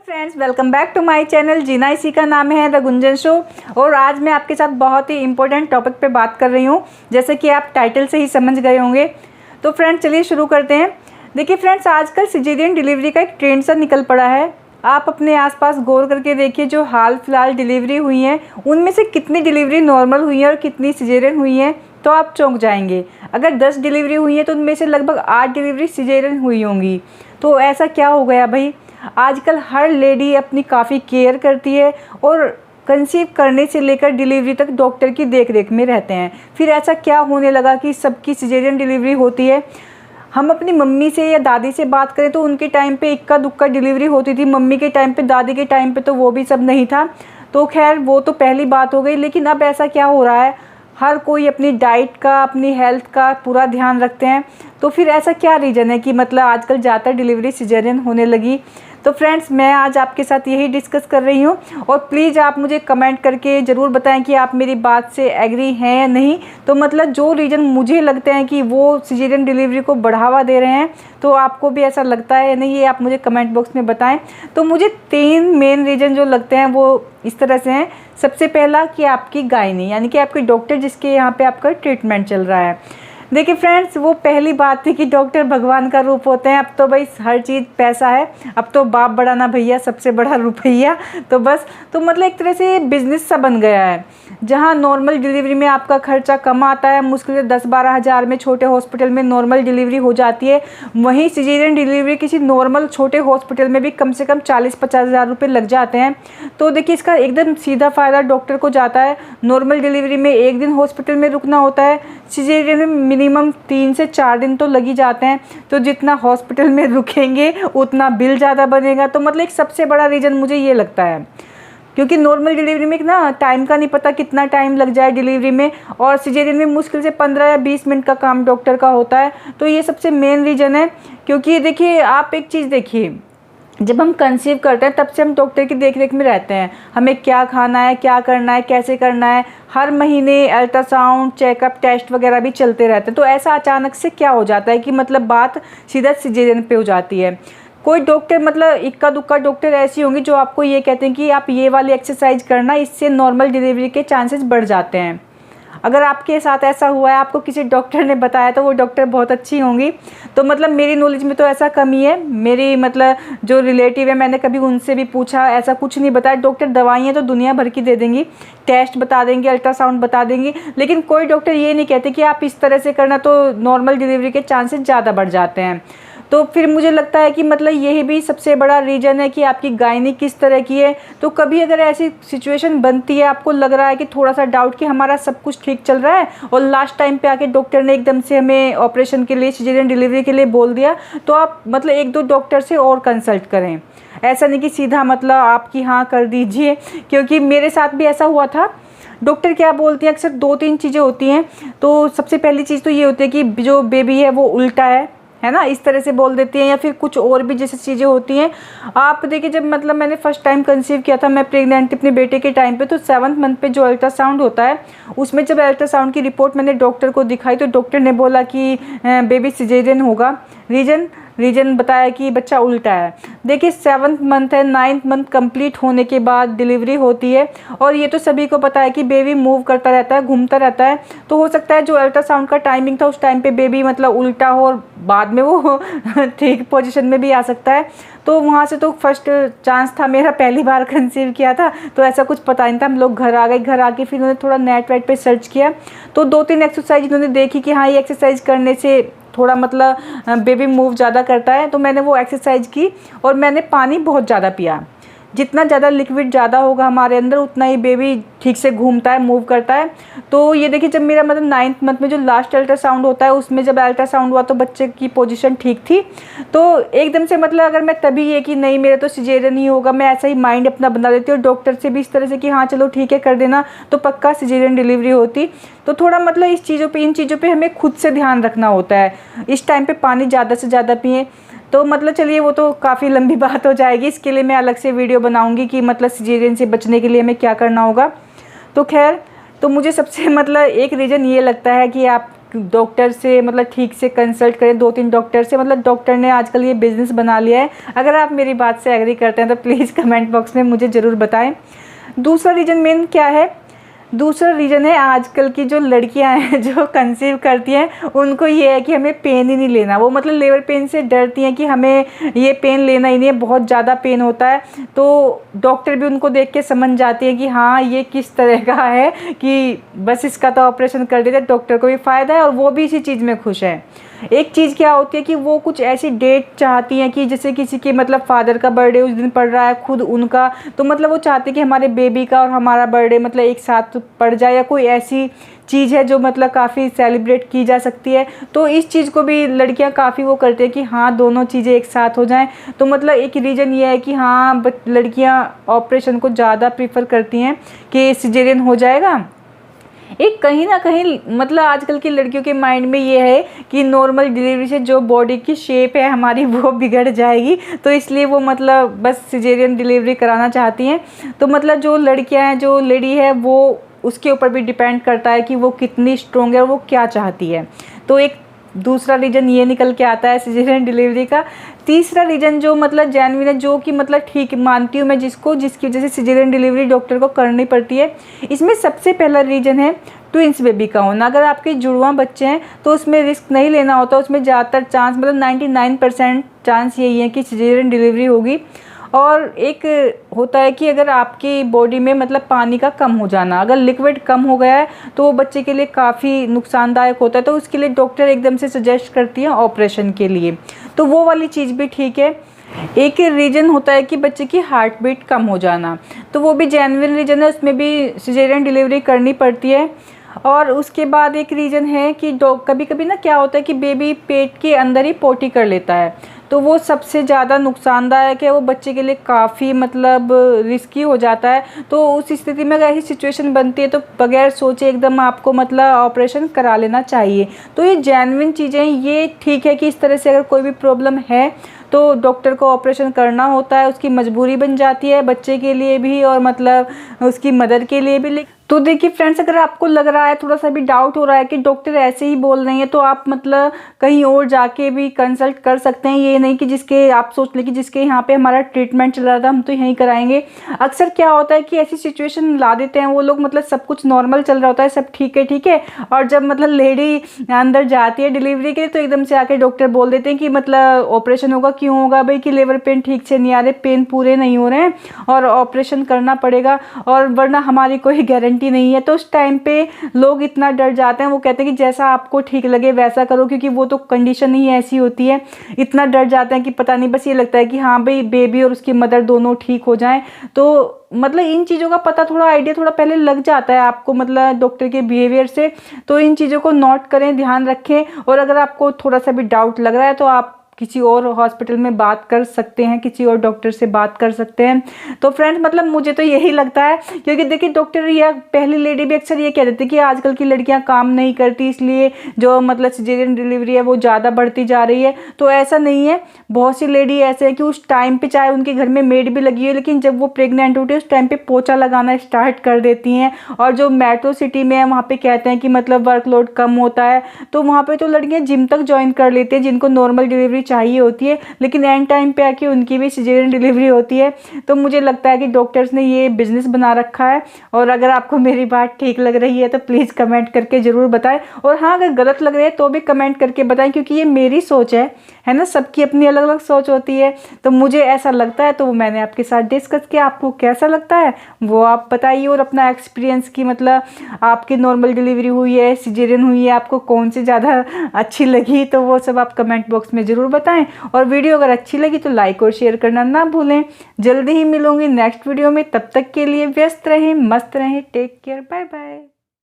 Friends, welcome back to my channel. जीना इसी का नाम है, द गुंजन शो। और आज मैं आपके साथ बहुत ही इंपॉर्टेंट टॉपिक पे बात कर रही हूँ, जैसे कि आप टाइटल से ही समझ गए होंगे। तो फ्रेंड्स चलिए शुरू करते हैं। देखिए फ्रेंड्स, आजकल सिजेरियन डिलीवरी का एक ट्रेंड सा निकल पड़ा है। आप अपने आसपास गौर करके देखिए, जो हाल फिलहाल डिलीवरी हुई हैं उनमें से कितनी डिलीवरी नॉर्मल हुई है और कितनी सिजेरियन हुई हैं, तो आप चौंक जाएंगे। अगर 10 डिलीवरी हुई है तो उनमें से लगभग 8 डिलीवरी सिजेरियन हुई होंगी। तो ऐसा क्या हो गया भाई? आजकल हर लेडी अपनी काफ़ी केयर करती है और कंसीव करने से लेकर डिलीवरी तक डॉक्टर की देखरेख में रहते हैं। फिर ऐसा क्या होने लगा कि सबकी सिजेरियन डिलीवरी होती है? हम अपनी मम्मी से या दादी से बात करें तो उनके टाइम पे इक्का दुक्का डिलीवरी होती थी। मम्मी के टाइम पे, दादी के टाइम पे तो वो भी सब नहीं था। तो खैर वो तो पहली बात हो गई। लेकिन अब ऐसा क्या हो रहा है, हर कोई अपनी डाइट का, अपनी हेल्थ का पूरा ध्यान रखते हैं। तो फिर ऐसा क्या रीज़न है कि मतलब आजकल ज़्यादा डिलीवरी सिजेरियन होने लगी? तो फ्रेंड्स, मैं आज आपके साथ यही डिस्कस कर रही हूँ। और प्लीज़ आप मुझे कमेंट करके ज़रूर बताएं कि आप मेरी बात से एग्री हैं या नहीं। तो मतलब जो रीज़न मुझे लगते हैं कि वो सिजेरियन डिलीवरी को बढ़ावा दे रहे हैं, तो आपको भी ऐसा लगता है या नहीं, ये आप मुझे कमेंट बॉक्स में बताएं। तो मुझे 3 मेन रीज़न जो लगते हैं वो इस तरह से हैं। सबसे पहला कि आपकी गायनी, यानी कि आपके डॉक्टर जिसके यहाँ पे आपका ट्रीटमेंट चल रहा है। देखिए फ्रेंड्स, वो पहली बात थी कि डॉक्टर भगवान का रूप होते हैं। अब तो भाई हर चीज़ पैसा है। अब तो बाप बड़ा ना भैया, सबसे बड़ा रुपया। तो बस, तो मतलब एक तरह से बिजनेस सा बन गया है। जहाँ नॉर्मल डिलीवरी में आपका खर्चा कम आता है, मुश्किल से 10-12 हज़ार में छोटे हॉस्पिटल में नॉर्मल डिलीवरी हो जाती है, वहीं सिजेरियन डिलीवरी किसी नॉर्मल छोटे हॉस्पिटल में भी कम से कम 40-50 हज़ार रुपये लग जाते हैं। तो देखिए, इसका एकदम सीधा फ़ायदा डॉक्टर को जाता है। नॉर्मल डिलीवरी में 1 दिन हॉस्पिटल में रुकना होता है, सिजेरियन में मिनिमम 3 से 4 दिन तो लग ही जाते हैं। तो जितना हॉस्पिटल में रुकेंगे उतना बिल ज़्यादा बनेगा। तो मतलब एक सबसे बड़ा रीज़न मुझे ये लगता है, क्योंकि नॉर्मल डिलीवरी में ना टाइम का नहीं पता कितना टाइम लग जाए डिलीवरी में, और सिजेरियन में मुश्किल से 15 या 20 मिनट का काम डॉक्टर का होता है। तो ये सबसे मेन रीज़न है। क्योंकि देखिए, आप एक चीज़ देखिए, जब हम कंसीव करते हैं तब से हम डॉक्टर की देखरेख में रहते हैं। हमें क्या खाना है, क्या करना है, कैसे करना है, हर महीने अल्ट्रासाउंड, चेकअप, टेस्ट वगैरह भी चलते रहते हैं। तो ऐसा अचानक से क्या हो जाता है कि मतलब बात सीधा सिजेरियन पे हो जाती है। कोई डॉक्टर, मतलब इक्का दुक्का डॉक्टर ऐसी होंगी जो आपको ये कहते हैं कि आप ये वाली एक्सरसाइज करना, इससे नॉर्मल डिलीवरी के चांसेस बढ़ जाते हैं। अगर आपके साथ ऐसा हुआ है, आपको किसी डॉक्टर ने बताया, तो वो डॉक्टर बहुत अच्छी होंगी। तो मतलब मेरी नॉलेज में तो ऐसा कम ही है। मेरी मतलब जो रिलेटिव है, मैंने कभी उनसे भी पूछा, ऐसा कुछ नहीं बताया। डॉक्टर दवाइयाँ तो दुनिया भर की दे देंगी, टेस्ट बता देंगे, अल्ट्रासाउंड बता देंगे, लेकिन कोई डॉक्टर ये नहीं कहते कि आप इस तरह से करना तो नॉर्मल डिलीवरी के चांसेस ज़्यादा बढ़ जाते हैं। तो फिर मुझे लगता है कि मतलब यही भी सबसे बड़ा रीज़न है कि आपकी गायनी किस तरह की है। तो कभी अगर ऐसी सिचुएशन बनती है, आपको लग रहा है कि थोड़ा सा डाउट कि हमारा सब कुछ ठीक चल रहा है और लास्ट टाइम पे आके डॉक्टर ने एकदम से हमें ऑपरेशन के लिए, सिजेरियन डिलीवरी के लिए बोल दिया, तो आप मतलब 1-2 डॉक्टर से और कंसल्ट करें। ऐसा नहीं कि सीधा मतलब आपकी हाँ कर दीजिए, क्योंकि मेरे साथ भी ऐसा हुआ था। डॉक्टर क्या बोलती हैं, अक्सर 2-3 चीज़ें होती हैं। तो सबसे पहली चीज़ तो ये होती है कि जो बेबी है वो उल्टा है ना, इस तरह से बोल देती हैं, या फिर कुछ और भी जैसे चीज़ें होती हैं। आप देखिए, जब मतलब मैंने फर्स्ट टाइम कंसीव किया था, मैं प्रेग्नेंट अपने बेटे के टाइम पे, तो 7th मंथ पे जो अल्ट्रासाउंड होता है, उसमें जब अल्ट्रासाउंड की रिपोर्ट मैंने डॉक्टर को दिखाई, तो डॉक्टर ने बोला कि बेबी सिजेरियन होगा। रीज़न बताया कि बच्चा उल्टा है। देखिए, 7th मंथ है, 9th मंथ कंप्लीट होने के बाद डिलीवरी होती है, और ये तो सभी को पता है कि बेबी मूव करता रहता है, घूमता रहता है। तो हो सकता है जो अल्ट्रासाउंड का टाइमिंग था, उस टाइम पे बेबी मतलब उल्टा हो और बाद में वो ठीक पोजीशन में भी आ सकता है। तो वहाँ से तो फर्स्ट चांस था मेरा, पहली बार कंसीव किया था, तो ऐसा कुछ पता नहीं था। हम लोग घर आ गए। घर आके फिर उन्होंने थोड़ा नेट वेट पे सर्च किया, तो 2-3 एक्सरसाइज उन्होंने देखी कि हाँ, ये एक्सरसाइज करने से थोड़ा मतलब बेबी मूव ज़्यादा करता है। तो मैंने वो एक्सरसाइज की, और मैंने पानी बहुत ज़्यादा पिया। जितना ज़्यादा लिक्विड ज़्यादा होगा हमारे अंदर, उतना ही बेबी ठीक से घूमता है, मूव करता है। तो ये देखिए, जब मेरा मतलब 9th मंथ में जो लास्ट अल्ट्रासाउंड होता है, उसमें जब अल्ट्रासाउंड हुआ तो बच्चे की पोजीशन ठीक थी। तो एकदम से मतलब अगर मैं तभी ये कि नहीं मेरा तो सिजेरियन ही होगा, मैं ऐसा ही माइंड अपना बना लेती हूँ, डॉक्टर से भी इस तरह से कि हाँ चलो ठीक है कर देना, तो पक्का सिजेरियन डिलीवरी होती। तो थोड़ा मतलब इन चीज़ों पर हमें खुद से ध्यान रखना होता है। इस टाइम पर पानी ज़्यादा से ज़्यादा पिएँ। तो मतलब चलिए, वो तो काफ़ी लंबी बात हो जाएगी, इसके लिए मैं अलग से वीडियो बनाऊंगी कि मतलब सिजेरियन से बचने के लिए हमें क्या करना होगा। तो खैर, तो मुझे सबसे मतलब एक रीज़न ये लगता है कि आप डॉक्टर से मतलब ठीक से कंसल्ट करें, 2-3 डॉक्टर से। मतलब डॉक्टर ने आजकल ये बिज़नेस बना लिया है। अगर आप मेरी बात से एग्री करते हैं तो प्लीज़ कमेंट बॉक्स में मुझे ज़रूर बताएं। दूसरा रीज़न मेन क्या है? दूसरा रीज़न है आजकल की जो लड़कियां हैं जो कंसीव करती हैं, उनको ये है कि हमें पेन ही नहीं लेना। वो मतलब लेबर पेन से डरती हैं कि हमें ये पेन लेना ही नहीं है, बहुत ज़्यादा पेन होता है। तो डॉक्टर भी उनको देख के समझ जाती है कि हाँ ये किस तरह का है कि बस इसका तो ऑपरेशन कर देते, डॉक्टर को भी फ़ायदा है और वो भी इसी चीज़ में खुश है। एक चीज़ क्या होती है कि वो कुछ ऐसी डेट चाहती हैं कि जैसे किसी के मतलब फादर का बर्थडे उस दिन पड़ रहा है, खुद उनका, तो मतलब वो चाहते हैं कि हमारे बेबी का और हमारा बर्थडे मतलब एक साथ पड़ जाए, या कोई ऐसी चीज़ है जो मतलब काफ़ी सेलिब्रेट की जा सकती है। तो इस चीज़ को भी लड़कियां काफ़ी वो करती हैं कि हाँ दोनों चीज़ें एक साथ हो जाएं। तो मतलब एक रीज़न ये है कि हाँ लड़कियां ऑपरेशन को ज़्यादा प्रीफर करती हैं कि सिजेरियन हो जाएगा। एक कहीं ना कहीं मतलब आजकल की लड़कियों के माइंड में ये है कि नॉर्मल डिलीवरी से जो बॉडी की शेप है हमारी वो बिगड़ जाएगी, तो इसलिए वो मतलब बस सिजेरियन डिलीवरी कराना चाहती हैं। तो मतलब जो लड़कियां हैं, जो लेडी है, वो उसके ऊपर भी डिपेंड करता है कि वो कितनी स्ट्रोंग है और वो क्या चाहती है। तो एक दूसरा रीज़न ये निकल के आता है सिजेरियन डिलीवरी का। तीसरा रीज़न जो मतलब जेन्युइन है, जो कि मतलब ठीक मानती हूँ मैं जिसकी वजह से सिजेरियन डिलीवरी डॉक्टर को करनी पड़ती है, इसमें सबसे पहला रीज़न है ट्विंस बेबी का होना। अगर आपके जुड़वां बच्चे हैं तो उसमें रिस्क नहीं लेना होता, उसमें ज़्यादातर चांस मतलब 99% चांस यही है कि सिजेरियन डिलीवरी होगी। और एक होता है कि अगर आपकी बॉडी में मतलब पानी का कम हो जाना, अगर लिक्विड कम हो गया है तो वो बच्चे के लिए काफ़ी नुकसानदायक होता है, तो उसके लिए डॉक्टर एकदम से सजेस्ट करती है ऑपरेशन के लिए। तो वो वाली चीज़ भी ठीक है। एक रीज़न होता है कि बच्चे की हार्ट बीट कम हो जाना, तो वो भी जेन्युइन रीज़न है, उसमें भी सिजेरियन डिलीवरी करनी पड़ती है। और उसके बाद एक रीज़न है कि कभी कभी ना क्या होता है कि बेबी पेट के अंदर ही पोटी कर लेता है, तो वो सबसे ज़्यादा नुकसानदायक है, वो बच्चे के लिए काफ़ी मतलब रिस्की हो जाता है। तो उस स्थिति में अगर ऐसी सिचुएशन बनती है तो बगैर सोचे एकदम आपको मतलब ऑपरेशन करा लेना चाहिए। तो ये जेन्युइन चीज़ें, ये ठीक है कि इस तरह से अगर कोई भी प्रॉब्लम है तो डॉक्टर को ऑपरेशन करना होता है, उसकी मजबूरी बन जाती है बच्चे के लिए भी और मतलब उसकी मदर के लिए भी। तो देखिए फ्रेंड्स, अगर आपको लग रहा है, थोड़ा सा भी डाउट हो रहा है कि डॉक्टर ऐसे ही बोल रही हैं, तो आप मतलब कहीं और जाके भी कंसल्ट कर सकते हैं। ये नहीं कि जिसके आप सोच लें कि जिसके यहाँ पे हमारा ट्रीटमेंट चल रहा था हम तो यहीं कराएंगे। अक्सर क्या होता है कि ऐसी सिचुएशन ला देते हैं वो लोग, मतलब सब कुछ नॉर्मल चल रहा होता है, सब ठीक है, और जब मतलब लेडी अंदर जाती है डिलीवरी के लिए तो एकदम से आके डॉक्टर बोल देते हैं कि मतलब ऑपरेशन होगा। क्यों होगा भाई? कि लेबर पेन ठीक से नहीं आ रहे, पेन पूरे नहीं हो रहे हैं और ऑपरेशन करना पड़ेगा, और वरना हमारी कोई गारंटी नहीं है। तो उस टाइम पे लोग इतना डर जाते हैं, वो कहते हैं कि जैसा आपको ठीक लगे वैसा करो, क्योंकि वो तो कंडीशन ही ऐसी होती है। इतना डर जाते हैं कि पता नहीं, बस ये लगता है कि हाँ भाई बेबी और उसकी मदर दोनों ठीक हो जाएं। तो मतलब इन चीज़ों का पता, थोड़ा आइडिया थोड़ा पहले लग जाता है आपको मतलब डॉक्टर के बिहेवियर से। तो इन चीज़ों को नोट करें, ध्यान रखें, और अगर आपको थोड़ा सा भी डाउट लग रहा है तो आप किसी और हॉस्पिटल में बात कर सकते हैं, किसी और डॉक्टर से बात कर सकते हैं। तो फ्रेंड्स मतलब मुझे तो यही लगता है, क्योंकि देखिए डॉक्टर या पहली लेडी भी अक्सर ये कह देती है कि आजकल की लड़कियां काम नहीं करती, इसलिए जो मतलब सिजेरियन डिलीवरी है वो ज़्यादा बढ़ती जा रही है। तो ऐसा नहीं है, बहुत सी लेडी ऐसे है कि उस टाइम पर चाहे उनके घर में मेड भी लगी है, लेकिन जब वो प्रेग्नेंट होती है उस टाइम पर पोछा लगाना स्टार्ट कर देती हैं। और जो मेट्रो सिटी में है वहाँ पर कहते हैं कि मतलब वर्कलोड कम होता है, तो वहाँ पर तो लड़कियाँ जिम तक ज्वाइन कर लेती हैं जिनको नॉर्मल डिलीवरी चाहिए होती है, लेकिन एंड टाइम पे आके उनकी भी सिजेरियन डिलीवरी होती है। तो मुझे लगता है कि डॉक्टर्स ने ये बिजनेस बना रखा है। और अगर आपको मेरी बात ठीक लग रही है तो प्लीज़ कमेंट करके ज़रूर बताएं, और हाँ अगर गलत लग रही है तो भी कमेंट करके बताएं, क्योंकि ये मेरी सोच है ना, सबकी अपनी अलग अलग सोच होती है। तो मुझे ऐसा लगता है तो मैंने आपके साथ डिस्कस किया, आपको कैसा लगता है वो आप बताइए, और अपना एक्सपीरियंस की मतलब आपकी नॉर्मल डिलीवरी हुई है, सिजेरियन हुई है, आपको कौन सी ज़्यादा अच्छी लगी, तो वो सब आप कमेंट बॉक्स में ज़रूर बताएं। और वीडियो अगर अच्छी लगी तो लाइक और शेयर करना ना भूलें। जल्दी ही मिलूंगी नेक्स्ट वीडियो में, तब तक के लिए व्यस्त रहें, मस्त रहें, टेक केयर, बाय बाय।